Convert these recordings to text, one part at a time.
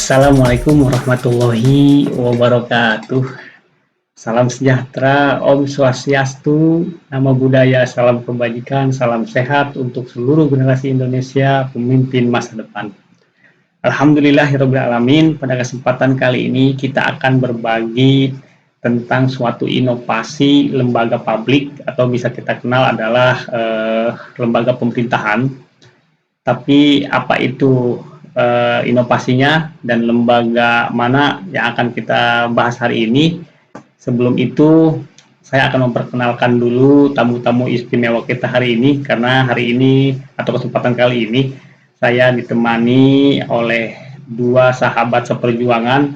Assalamualaikum warahmatullahi wabarakatuh. Salam sejahtera, Om Swastiastu, Namo Buddhaya, salam kebajikan, salam sehat untuk seluruh generasi Indonesia, pemimpin masa depan. Alhamdulillahirabbil alamin. Pada kesempatan kali ini kita akan berbagi tentang suatu inovasi lembaga publik atau bisa kita kenal adalah lembaga pemerintahan. Tapi apa itu inovasinya dan lembaga mana yang akan kita bahas hari ini? Sebelum itu, saya akan memperkenalkan dulu tamu-tamu istimewa kita hari ini, karena hari ini atau kesempatan kali ini saya ditemani oleh dua sahabat seperjuangan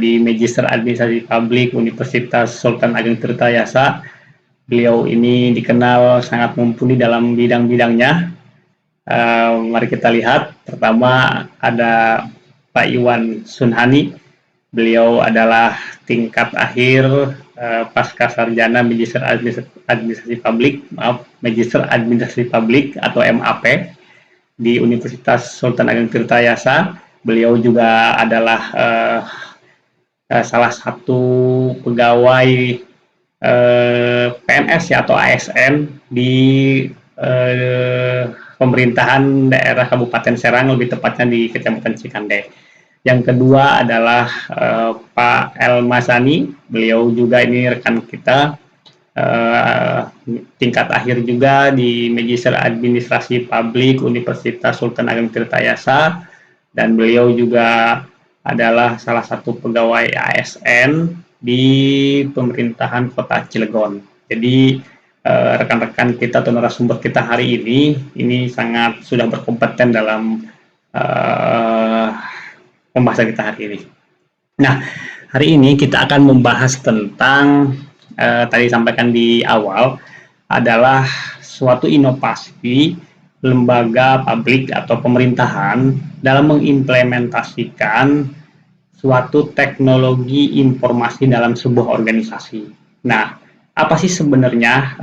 di Magister Administrasi Publik Universitas Sultan Ageng Tirtayasa. Beliau ini dikenal sangat mumpuni dalam bidang-bidangnya. Mari kita lihat. Pertama ada Pak Iwan Sunhani. Beliau adalah tingkat akhir pasca sarjana Magister Administrasi Publik atau MAP di Universitas Sultan Ageng Tirtayasa. Beliau juga adalah salah satu pegawai PNS atau ASN di pemerintahan daerah Kabupaten Serang, lebih tepatnya di Kecamatan Cikande. Yang kedua adalah Pak El Masani. Beliau juga ini rekan kita, tingkat akhir juga di Magister Administrasi Publik Universitas Sultan Ageng Tirtayasa, dan beliau juga adalah salah satu pegawai ASN di pemerintahan Kota Cilegon. Jadi rekan-rekan kita atau narasumber kita hari ini sangat sudah berkompeten dalam pembahasan kita hari ini. Nah, hari ini kita akan membahas tentang tadi sampaikan di awal adalah suatu inovasi lembaga publik atau pemerintahan dalam mengimplementasikan suatu teknologi informasi dalam sebuah organisasi. Nah, apa sih sebenarnya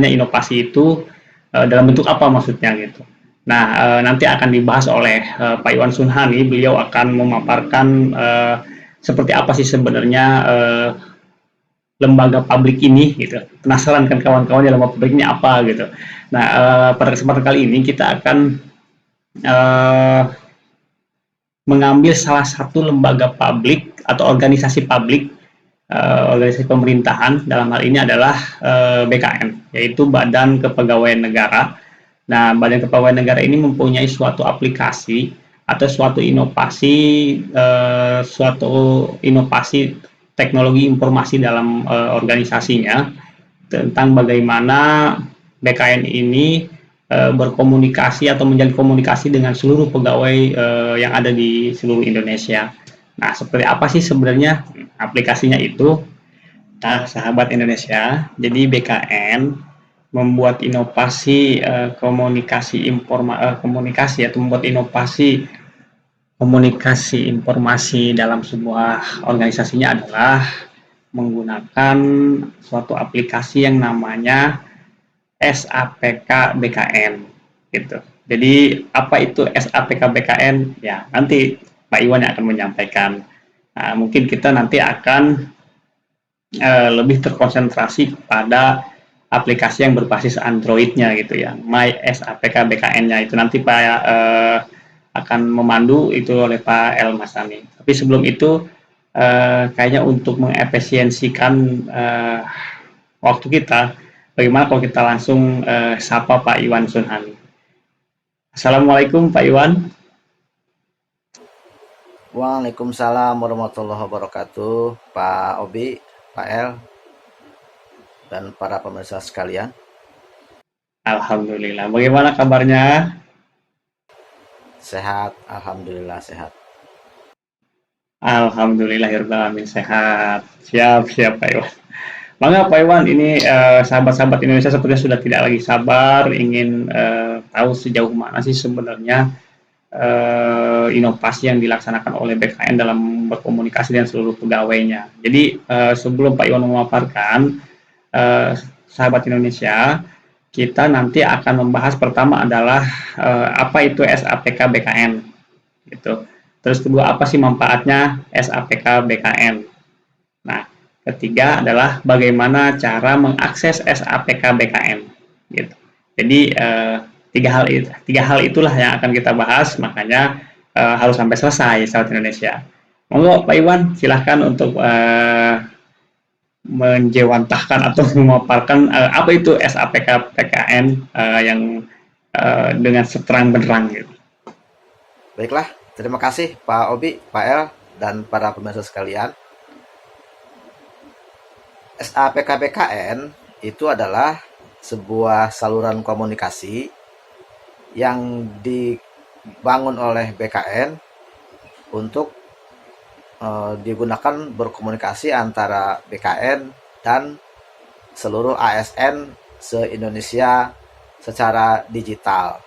inovasi itu, dalam bentuk apa maksudnya gitu. Nah, nanti akan dibahas oleh Pak Iwan Sunhani. Beliau akan memaparkan seperti apa sih sebenarnya lembaga publik ini gitu. Penasaran kan kawan-kawan, lembaga publik ini apa gitu. Nah, pada kesempatan kali ini kita akan mengambil salah satu lembaga publik atau organisasi publik, organisasi pemerintahan, dalam hal ini adalah BKN, yaitu Badan Kepegawaian Negara. Nah, Badan Kepegawaian Negara ini mempunyai suatu aplikasi atau suatu inovasi teknologi informasi dalam organisasinya, tentang bagaimana BKN ini berkomunikasi atau menjalin komunikasi dengan seluruh pegawai yang ada di seluruh Indonesia. Nah, seperti apa sih sebenarnya aplikasinya itu? Nah, sahabat Indonesia, jadi BKN membuat inovasi komunikasi atau membuat inovasi komunikasi informasi dalam sebuah organisasinya adalah menggunakan suatu aplikasi yang namanya SAPK BKN gitu. Jadi apa itu SAPK BKN? Ya, nanti Pak Iwan yang akan menyampaikan. Nah, mungkin kita nanti akan lebih terkonsentrasi kepada aplikasi yang berbasis Android-nya gitu ya, My SAPK BKN-nya itu nanti Pak akan memandu itu oleh Pak El Masani. Tapi sebelum itu kayaknya untuk mengefisiensikan waktu kita, bagaimana kalau kita langsung sapa Pak Iwan Sunhani. Assalamualaikum Pak Iwan. Waalaikumsalam warahmatullahi wabarakatuh, Pak Obi, Pak El, dan para pemirsa sekalian. Alhamdulillah. Bagaimana kabarnya? Sehat, alhamdulillah sehat. Alhamdulillahirrahmanirrahim, sehat. Siap Pak Iwan. Mangga Pak Iwan, ini sahabat-sahabat Indonesia sepertinya sudah tidak lagi sabar ingin tahu sejauh mana sih sebenarnya inovasi yang dilaksanakan oleh BKN dalam berkomunikasi dengan seluruh pegawainya. Jadi sebelum Pak Iwan memaparkan, sahabat Indonesia, kita nanti akan membahas pertama adalah apa itu SAPK BKN gitu. Terus kedua, apa sih manfaatnya SAPK BKN. Nah, ketiga adalah bagaimana cara mengakses SAPK BKN gitu. Jadi tiga hal itulah yang akan kita bahas, makanya harus sampai selesai Sahabat Indonesia. Monggo Pak Iwan, silahkan untuk menjewantahkan atau memaparkan apa itu SAPK PKN yang dengan seterang benderang gitu. Baiklah, terima kasih Pak Obi, Pak El, dan para pemirsa sekalian. SAPK-BKN itu adalah sebuah saluran komunikasi yang dibangun oleh BKN untuk digunakan berkomunikasi antara BKN dan seluruh ASN se-Indonesia secara digital.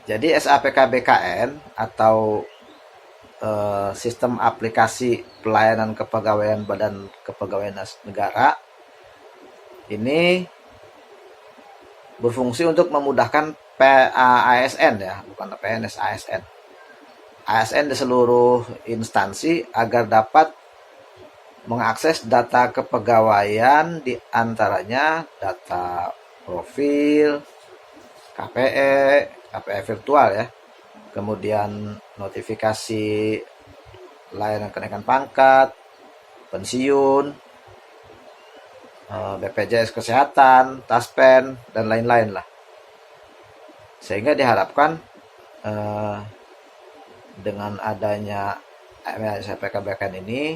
Jadi SAPK BKN atau sistem aplikasi pelayanan kepegawaian Badan Kepegawaian Negara ini berfungsi untuk memudahkan ASN ya, bukan PNS, ASN. ASN di seluruh instansi agar dapat mengakses data kepegawaian, di antaranya data profil, KPE virtual ya, kemudian notifikasi layanan kenaikan pangkat, pensiun, BPJS Kesehatan, Taspen, dan lain-lain lah. Sehingga diharapkan dengan adanya SAPK BKN ini,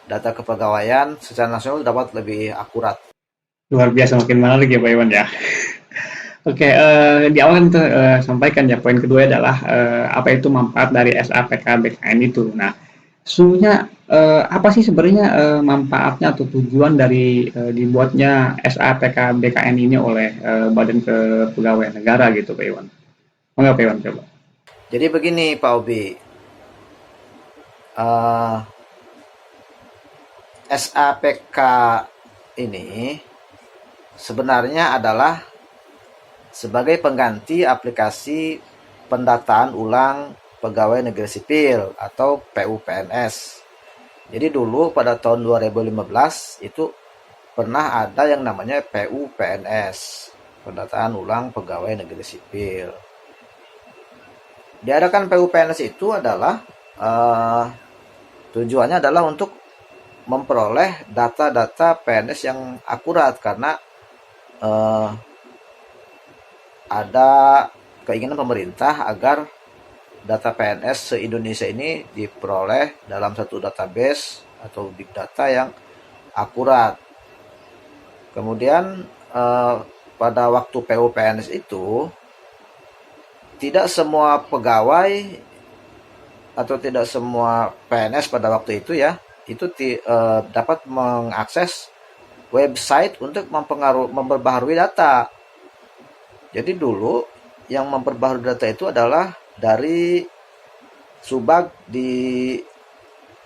data kepegawaian secara nasional dapat lebih akurat. Luar biasa, makin menarik ya Pak Iwan ya. Oke, di awal kan kita sampaikan ya, poin kedua adalah apa itu manfaat dari SAPK BKN itu. Nah, sesungguhnya apa sih sebenarnya manfaatnya atau tujuan dari dibuatnya SAPK BKN ini oleh Badan Kepegawaian Negara gitu Pak Iwan? Enggak Pak Iwan coba. Jadi begini Pak Obi, SAPK ini sebenarnya adalah sebagai pengganti aplikasi pendataan ulang pegawai negeri sipil atau PUPNS. Jadi dulu pada tahun 2015 itu pernah ada yang namanya PUPNS, pendataan ulang pegawai negeri sipil. Diadakan PUPNS itu adalah tujuannya adalah untuk memperoleh data-data PNS yang akurat, karena ada keinginan pemerintah agar data PNS se-Indonesia ini diperoleh dalam satu database atau big data yang akurat. Kemudian pada waktu PUPNS itu tidak semua pegawai atau tidak semua PNS pada waktu itu ya, itu dapat mengakses website untuk memperbaharui data. Jadi dulu yang memperbaharui data itu adalah dari subag di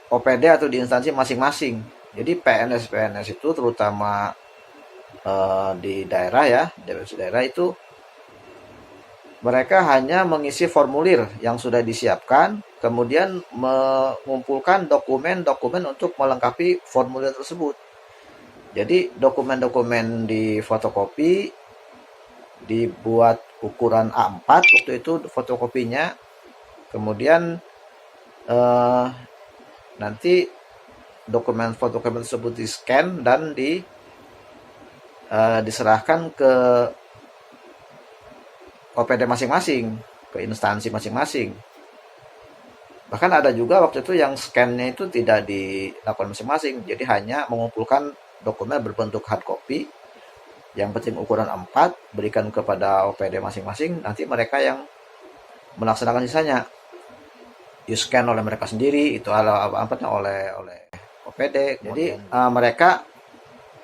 OPD atau di instansi masing-masing. Jadi PNS itu terutama di daerah ya, daerah itu mereka hanya mengisi formulir yang sudah disiapkan, kemudian mengumpulkan dokumen-dokumen untuk melengkapi formulir tersebut. Jadi dokumen-dokumen di fotokopi, dibuat ukuran A4 waktu itu fotokopinya, kemudian nanti dokumen fotokopi tersebut di-scan dan diserahkan ke OPD masing-masing, ke instansi masing-masing. Bahkan ada juga waktu itu yang scan-nya itu tidak dilakukan masing-masing, jadi hanya mengumpulkan dokumen berbentuk hard copy, yang penting ukuran A4, berikan kepada OPD masing-masing, nanti mereka yang melaksanakan sisanya. Di-scan oleh mereka sendiri, itu oleh OPD. Jadi mereka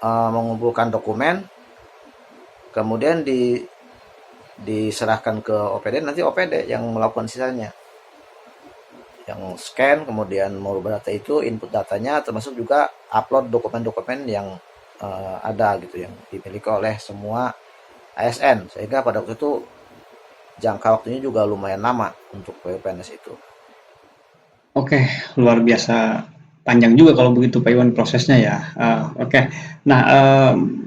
mengumpulkan dokumen, kemudian diserahkan ke OPD, nanti OPD yang melakukan sisanya, yang scan, kemudian merubah data itu, input datanya, termasuk juga upload dokumen-dokumen yang ada gitu yang dimiliki oleh semua ASN, sehingga pada waktu itu jangka waktunya juga lumayan lama untuk PNS itu. Oke, luar biasa panjang juga kalau begitu Pak Iwan prosesnya ya. Oke. Nah,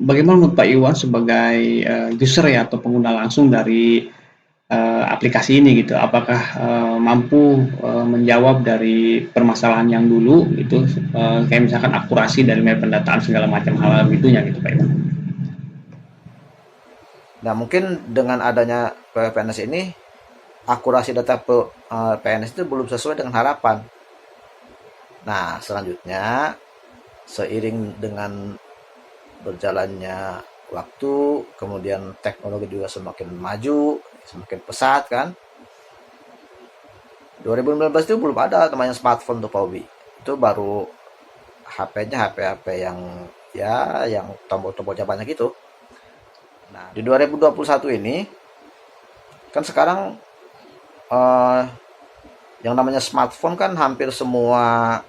bagaimana menurut Pak Iwan sebagai user ya atau pengguna langsung dari aplikasi ini gitu? Apakah mampu menjawab dari permasalahan yang dulu gitu, kayak misalkan akurasi dari pendataan segala macam hal gitunya gitu Pak Iwan? Nah, mungkin dengan adanya PNS ini, akurasi data PNS itu belum sesuai dengan harapan. Nah, selanjutnya seiring dengan berjalannya waktu, kemudian teknologi juga semakin maju, semakin pesat kan. 2019 itu belum ada namanya smartphone tuh Pak Ubi. Itu baru HP-nya HP-HP yang ya yang tombol-tombolnya banyak itu. Nah, di 2021 ini kan sekarang eh, yang namanya smartphone kan hampir semua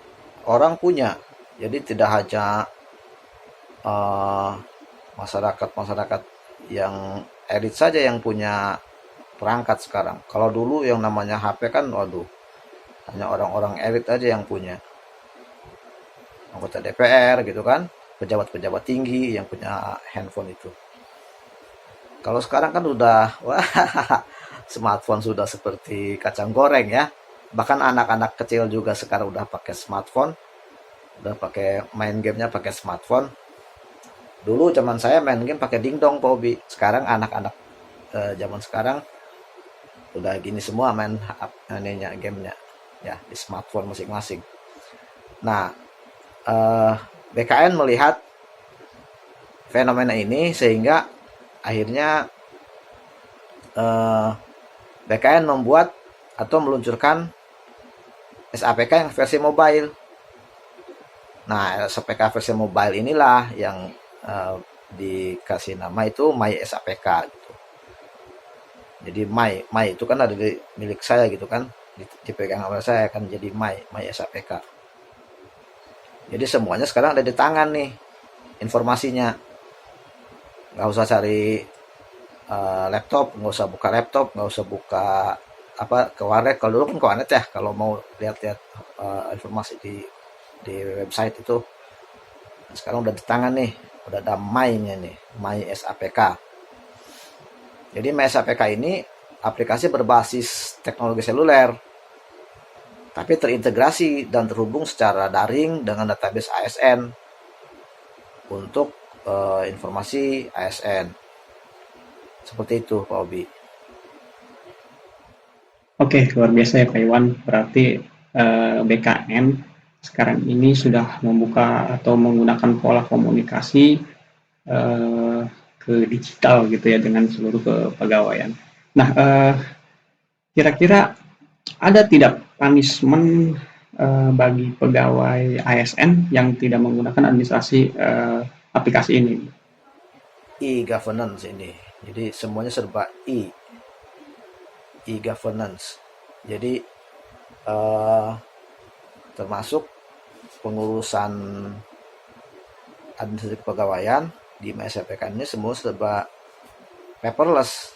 orang punya. Jadi tidak hanya eh, masyarakat-masyarakat yang elit saja yang punya perangkat sekarang. Kalau dulu yang namanya HP kan, waduh, hanya orang-orang elit aja yang punya. Anggota DPR gitu kan, pejabat-pejabat tinggi yang punya handphone itu. Kalau sekarang kan udah, wah, smartphone sudah seperti kacang goreng ya. Bahkan anak-anak kecil juga sekarang udah pakai smartphone, udah pakai main gamenya pakai smartphone. Dulu zaman saya main game pakai dingdong Pak Obi. Sekarang anak-anak zaman sekarang udah gini semua main ininya gamenya ya di smartphone masing-masing. Nah, BKN melihat fenomena ini sehingga akhirnya BKN membuat atau meluncurkan SAPK yang versi mobile. Nah, SAPK versi mobile inilah yang dikasih nama itu My SAPK gitu. Jadi My itu kan ada di milik saya gitu kan, dipegang oleh saya kan jadi My SAPK. Jadi semuanya sekarang ada di tangan nih informasinya. Nggak usah cari laptop, nggak usah buka laptop, nggak usah buka apa ke warnet. Kalau dulu kan ke warnet ya, kalau mau lihat-lihat informasi di website itu. Nah, sekarang udah di tangan nih, udah ada My-nya nih, My SAPK. Jadi My SAPK ini aplikasi berbasis teknologi seluler, tapi terintegrasi dan terhubung secara daring dengan database ASN untuk informasi ASN. Seperti itu Pak Obi. Oke, luar biasa ya Pak Iwan. Berarti BKN sekarang ini sudah membuka atau menggunakan pola komunikasi eh, ke digital gitu ya dengan seluruh kepegawaian. Nah, kira-kira ada tidak punishment bagi pegawai ASN yang tidak menggunakan administrasi aplikasi ini? E-governance ini. Jadi semuanya serba e-governance. Jadi termasuk pengurusan administrasi kepegawaian di MSPK ini semua serba paperless.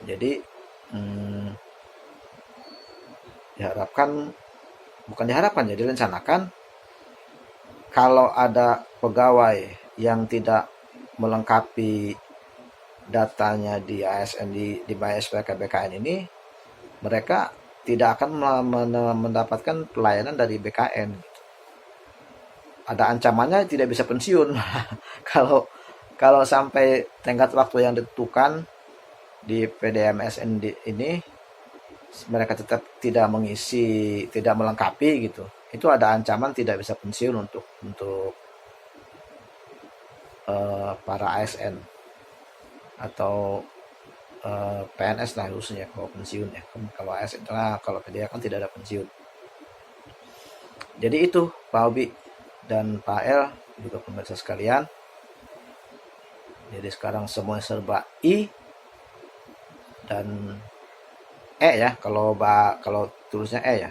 Jadi diharapkan, bukan diharapkan ya, direncanakan kalau ada pegawai yang tidak melengkapi datanya di ASN di MySPK BKN ini, mereka tidak akan mendapatkan pelayanan dari BKN. Ada ancamannya tidak bisa pensiun. kalau kalau sampai tenggat waktu yang ditentukan di PDMSN ini mereka tetap tidak mengisi, tidak melengkapi gitu, itu ada ancaman tidak bisa pensiun untuk para ASN atau PNS lah khususnya kalau pensiun ya. Kalau ASN kalau PDA kan tidak ada pensiun. Jadi itu Pak Obi dan Pak El juga pemirsa sekalian. Jadi sekarang semuanya serba dan ya kalau tulisnya ya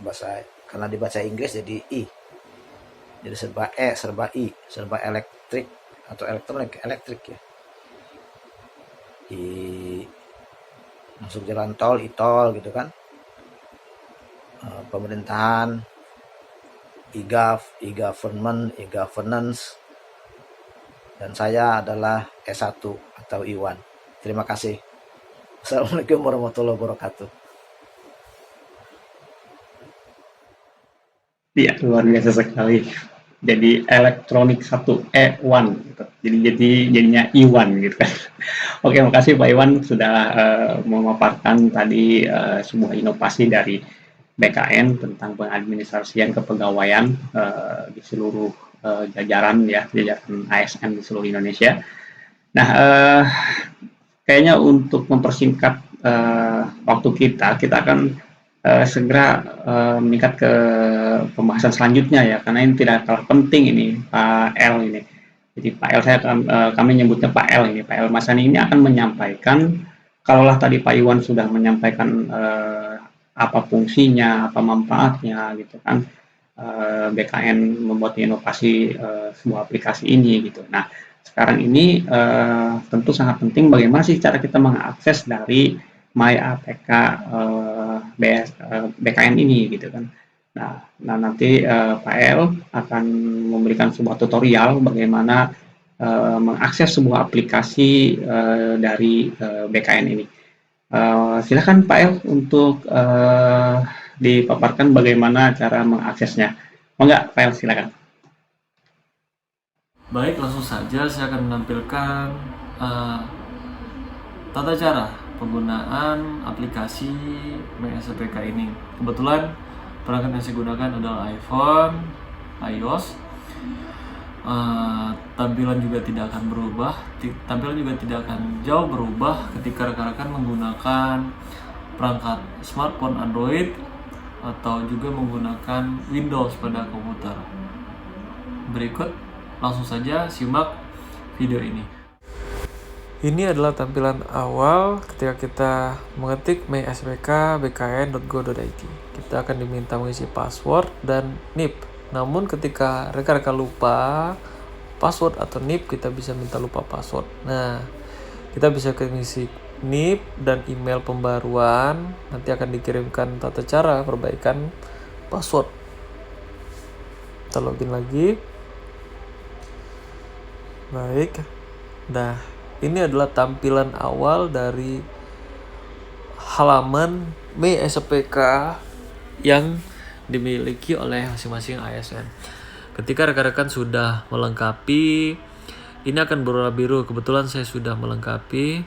bahasa karena dibaca Inggris jadi Jadi serba E, serba I, serba elektrik atau elektronik, elektrik ya. Di masuk jalan tol, e-tol gitu kan. Pemerintahan, e-gov, e-government, e-governance. Dan saya adalah S1 atau Iwan. Terima kasih. Assalamualaikum warahmatullahi wabarakatuh. Iya, luar biasa sekali. Jadi elektronik 1E1 gitu. Jadinya Iwan gitu kan. Oke, makasih Pak Iwan sudah memaparkan tadi sebuah inovasi dari BKN tentang pengadministrasian kepegawaian di seluruh jajaran ASN di seluruh Indonesia. Nah, kayaknya untuk mempersingkat waktu kita akan segera meningkat ke pembahasan selanjutnya ya, karena ini tidak kalah penting ini Pak L ini. Jadi Pak L kami nyebutnya Pak L ini, Pak L Masani ini akan menyampaikan, kalaulah tadi Pak Iwan sudah menyampaikan apa fungsinya, apa manfaatnya gitu kan, BKN membuat inovasi sebuah aplikasi ini gitu. Nah, sekarang ini tentu sangat penting bagaimana sih cara kita mengakses dari MyAPK BKN ini gitu kan. Nah nanti Pak El akan memberikan sebuah tutorial bagaimana mengakses sebuah aplikasi dari BKN ini. Silakan Pak El untuk dipaparkan bagaimana cara mengaksesnya. Enggak, Pak El silakan. Baik, langsung saja saya akan menampilkan tata cara penggunaan aplikasi MyAPK ini. Kebetulan perangkat yang saya gunakan adalah iPhone, iOS. Tampilan juga tidak akan berubah, tampilan juga tidak akan jauh berubah ketika rekan-rekan menggunakan perangkat smartphone Android atau juga menggunakan Windows pada komputer. Berikut langsung saja simak video ini. Ini adalah tampilan awal ketika kita mengetik myAPK.bkn.go.id. Kita akan diminta mengisi password dan NIP. Namun ketika rekan-rekan lupa password atau NIP, kita bisa minta lupa password. Nah, kita bisa mengisi NIP dan email pembaruan. Nanti akan dikirimkan tata cara perbaikan password. Kita login lagi. Baik. Nah, ini adalah tampilan awal dari halaman MyAPK yang dimiliki oleh masing-masing ASN. Ketika rekan-rekan sudah melengkapi, ini akan berwarna biru. Kebetulan saya sudah melengkapi,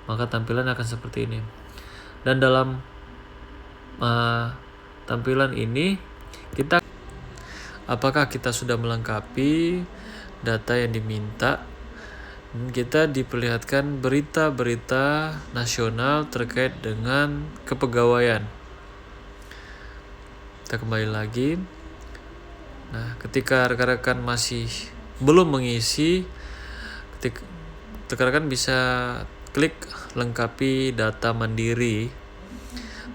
maka tampilan akan seperti ini. Dan dalam tampilan ini, apakah kita sudah melengkapi data yang diminta? Kita diperlihatkan berita-berita nasional terkait dengan kepegawaian. Kita kembali lagi. Nah, ketika rekan-rekan masih belum mengisi, rekan-rekan bisa klik lengkapi data mandiri.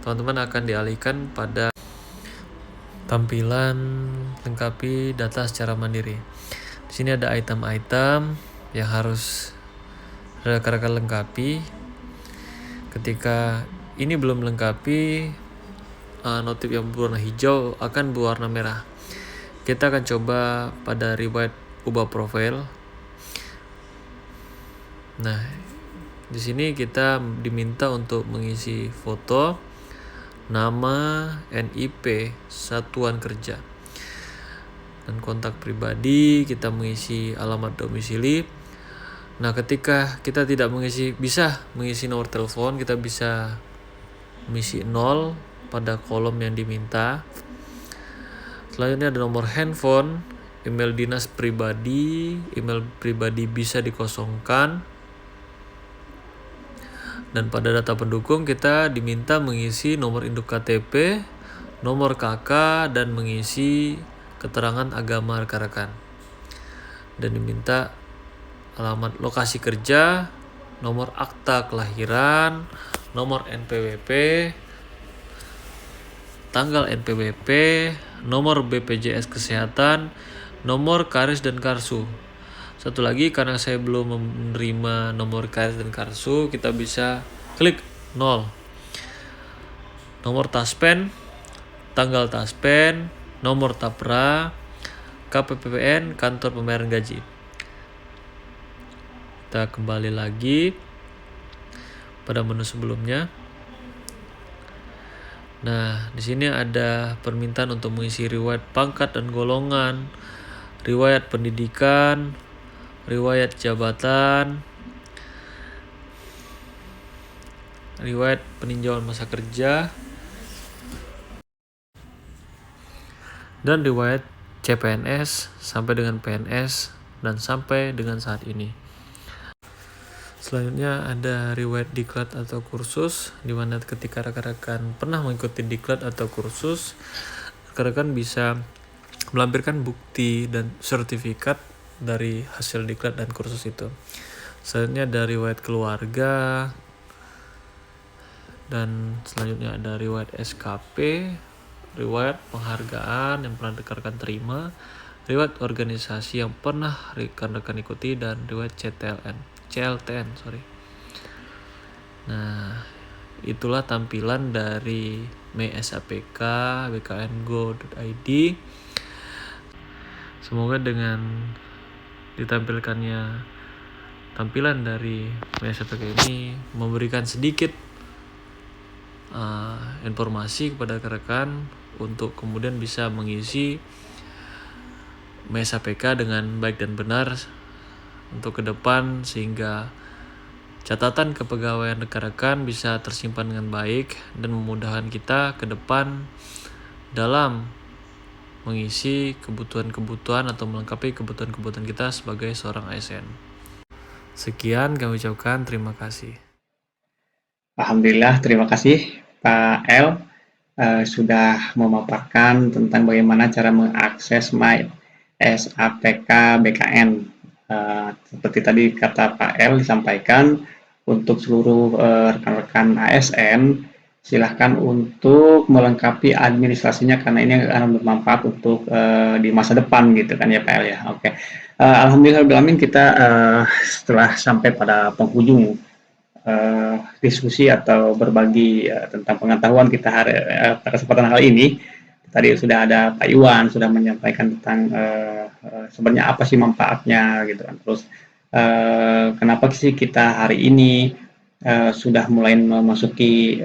Teman-teman akan dialihkan pada tampilan lengkapi data secara mandiri. Di sini ada item-item yang harus rekan-rekan lengkapi. Ketika ini belum lengkapi, notif yang berwarna hijau akan berwarna merah. Kita akan coba pada riwayat ubah profil. Nah, di sini kita diminta untuk mengisi foto, nama, NIP, satuan kerja, dan kontak pribadi. Kita mengisi alamat domisili. Nah, ketika kita tidak bisa mengisi nomor telepon, kita bisa mengisi 0 pada kolom yang diminta. Selanjutnya ada nomor handphone, email dinas pribadi, email pribadi bisa dikosongkan. Dan pada data pendukung kita diminta mengisi nomor induk KTP, nomor KK, dan mengisi keterangan agama rekan-rekan. Dan diminta alamat lokasi kerja, nomor akta kelahiran, nomor NPWP, tanggal NPWP, nomor BPJS Kesehatan, nomor KARIS dan KARSU. Satu lagi, karena saya belum menerima nomor KARIS dan KARSU, kita bisa klik 0. Nomor taspen, tanggal taspen, nomor tapra, KPPN, kantor pembayaran gaji. Kita kembali lagi pada menu sebelumnya. Nah, di sini ada permintaan untuk mengisi riwayat pangkat dan golongan, riwayat pendidikan, riwayat jabatan, riwayat peninjauan masa kerja, dan riwayat CPNS sampai dengan PNS dan sampai dengan saat ini. Selanjutnya ada riwayat diklat atau kursus, di mana ketika rekan-rekan pernah mengikuti diklat atau kursus, rekan-rekan bisa melampirkan bukti dan sertifikat dari hasil diklat dan kursus itu. Selanjutnya ada riwayat keluarga, dan selanjutnya ada riwayat SKP, riwayat penghargaan yang pernah rekan-rekan terima, riwayat organisasi yang pernah rekan-rekan ikuti, dan riwayat CLTN. Nah, itulah tampilan dari MySAPK bkngo.id. Semoga dengan ditampilkannya tampilan dari MySAPK ini memberikan sedikit informasi kepada rekan-rekan untuk kemudian bisa mengisi MySAPK dengan baik dan benar untuk ke depan, sehingga catatan kepegawaian rekan-rekan bisa tersimpan dengan baik dan memudahkan kita ke depan dalam mengisi kebutuhan-kebutuhan atau melengkapi kebutuhan-kebutuhan kita sebagai seorang ASN. Sekian kami ucapkan, terima kasih. Alhamdulillah, terima kasih Pak El sudah memaparkan tentang bagaimana cara mengakses MySAPK BKN. Seperti tadi kata Pak El disampaikan, untuk seluruh rekan-rekan ASN silahkan untuk melengkapi administrasinya, karena ini akan bermanfaat untuk di masa depan gitu kan ya Pak El ya. Oke. Alhamdulillah kita setelah sampai pada penghujung diskusi atau berbagi tentang pengetahuan kita pada kesempatan kali ini. Tadi sudah ada Pak Iwan sudah menyampaikan tentang sebenarnya apa sih manfaatnya gitu kan. Terus kenapa sih kita hari ini sudah mulai memasuki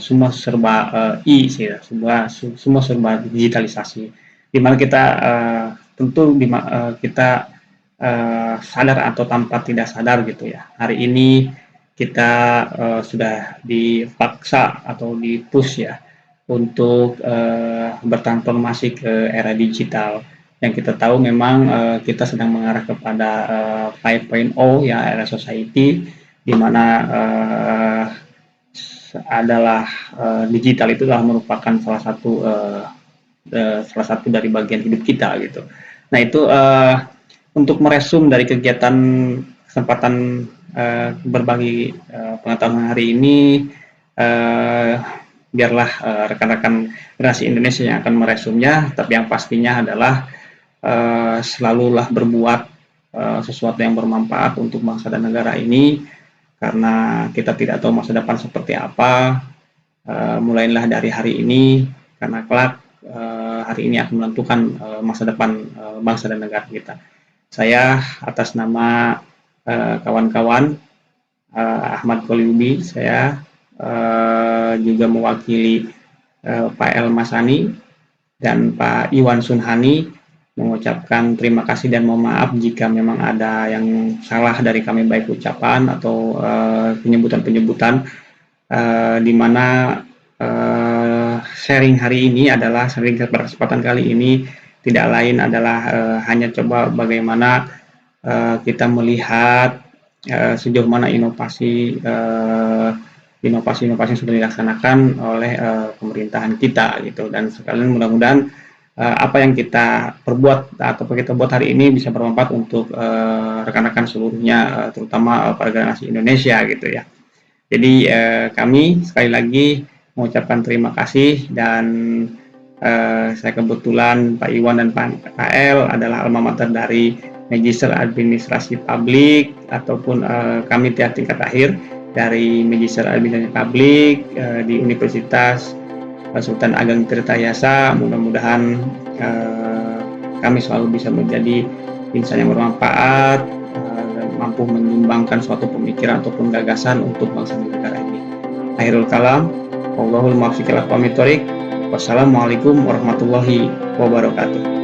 semua serba sih ya, semua serba digitalisasi. Di mana kita tentu kita sadar atau tanpa tidak sadar gitu ya. Hari ini kita sudah dipaksa atau di-push ya untuk bertransformasi ke era digital, yang kita tahu memang kita sedang mengarah kepada 5.0 ya, era society, di mana adalah digital itu adalah merupakan salah satu dari bagian hidup kita gitu. Nah itu untuk meresum dari kegiatan kesempatan berbagi pengetahuan hari ini, biarlah rekan-rekan generasi Indonesia yang akan meresumnya, tapi yang pastinya adalah selalulah berbuat sesuatu yang bermanfaat untuk bangsa dan negara ini, karena kita tidak tahu masa depan seperti apa. Mulailah dari hari ini, karena kelak hari ini akan menentukan masa depan bangsa dan negara kita. Saya atas nama kawan-kawan Ahmad Koliubi, saya juga mewakili Pak El Masani dan Pak Iwan Sunhani mengucapkan terima kasih dan mohon maaf jika memang ada yang salah dari kami, baik ucapan atau penyebutan-penyebutan, di mana sharing hari ini adalah sharing kesempatan kali ini tidak lain adalah hanya coba bagaimana kita melihat sejauh mana inovasi yang sudah dilaksanakan oleh pemerintahan kita gitu, dan sekalian mudah-mudahan apa yang kita perbuat atau kita buat hari ini bisa bermanfaat untuk rekan-rekan seluruhnya, terutama para generasi Indonesia gitu ya. Jadi kami sekali lagi mengucapkan terima kasih dan Saya kebetulan Pak Iwan dan Pak El adalah alma mater dari Magister Administrasi Publik ataupun kami tingkat akhir dari Magister Administrasi Publik di Universitas Sultan Ageng Tirtayasa. Mudah-mudahan kami selalu bisa menjadi insan yang bermanfaat dan mampu menyumbangkan suatu pemikiran ataupun gagasan untuk bangsa dan negara ini. Akhirul kalam, wallahul muwaffiq ila aqwamit thoriq. Wassalamualaikum warahmatullahi wabarakatuh.